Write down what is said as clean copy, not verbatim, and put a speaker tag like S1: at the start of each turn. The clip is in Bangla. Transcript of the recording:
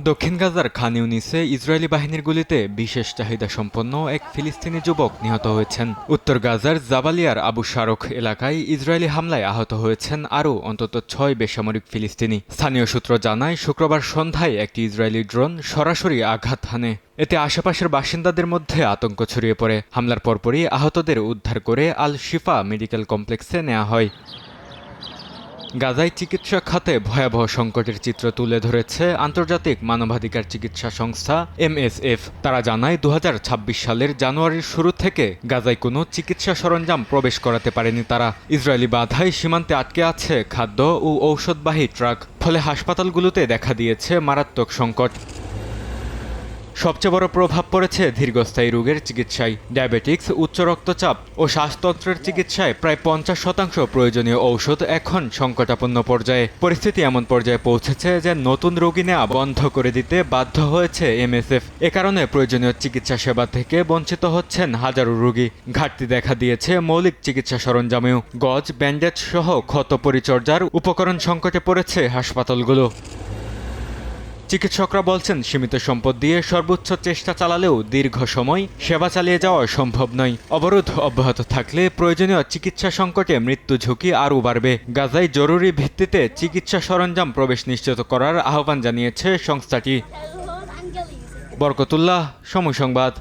S1: দক্ষিণ গাজার খান ইউনিসে ইসরায়েলি বাহিনীর গুলিতে বিশেষ চাহিদা সম্পন্ন এক ফিলিস্তিনি যুবক নিহত হয়েছেন। উত্তর গাজার জাবালিয়ার আবু শারখ এলাকায় ইসরায়েলি হামলায় আহত হয়েছেন আরও অন্তত ৬ বেসামরিক ফিলিস্তিনি। স্থানীয় সূত্র জানায়, শুক্রবার সন্ধ্যায় একটি ইসরায়েলি ড্রোন সরাসরি আঘাত হানে। এতে আশেপাশের বাসিন্দাদের মধ্যে আতঙ্ক ছড়িয়ে পড়ে। হামলার পরপরই আহতদের উদ্ধার করে আল শিফা মেডিকেল কমপ্লেক্সে নেওয়া হয়। গাজায় চিকিৎসা খাতে ভয়াবহ সংকটের চিত্র তুলে ধরেছে আন্তর্জাতিক মানবাধিকার চিকিৎসা সংস্থা MSF। তারা জানায়, ২০২৬ সালের জানুয়ারির শুরু থেকে গাজায় কোনো চিকিৎসা সরঞ্জাম প্রবেশ করাতে পারেনি তারা। ইসরায়েলি বাধায় সীমান্তে আটকে আছে খাদ্য ও ঔষধবাহী ট্রাক। ফলে হাসপাতালগুলোতে দেখা দিয়েছে মারাত্মক সংকট। সবচেয়ে বড় প্রভাব পড়েছে দীর্ঘস্থায়ী রোগের চিকিৎসায়। ডায়াবেটিক্স, উচ্চ রক্তচাপ ও শ্বাসতন্ত্রের চিকিৎসায় প্রায় ৫০% প্রয়োজনীয় ঔষধ এখন সংকটাপন্ন পর্যায়ে। পরিস্থিতি এমন পর্যায়ে পৌঁছেছে যে নতুন রোগী নেওয়া বন্ধ করে দিতে বাধ্য হয়েছে MSF। এ কারণে প্রয়োজনীয় চিকিৎসা সেবা থেকে বঞ্চিত হচ্ছেন হাজারো রোগী। ঘাটতি দেখা দিয়েছে মৌলিক চিকিৎসা সরঞ্জামেও। গজ, ব্যান্ডেজ সহ ক্ষত পরিচর্যার উপকরণ সংকটে পড়েছে হাসপাতালগুলো। চিকিৎসকরা বলছেন, সীমিত সম্পদ দিয়ে সর্বোচ্চ চেষ্টা চালালেও দীর্ঘ সময় সেবা চালিয়ে যাওয়া সম্ভব নয়। অবরোধ অব্যাহত থাকলে প্রয়োজনীয় চিকিৎসা সংকটে মৃত্যু ঝুঁকি আরও বাড়বে। গাজায় জরুরি ভিত্তিতে চিকিৎসা সরঞ্জাম প্রবেশ নিশ্চিত করার আহ্বান জানিয়েছে সংস্থাটি। বরকতুল্লাহ, সময় সংবাদ।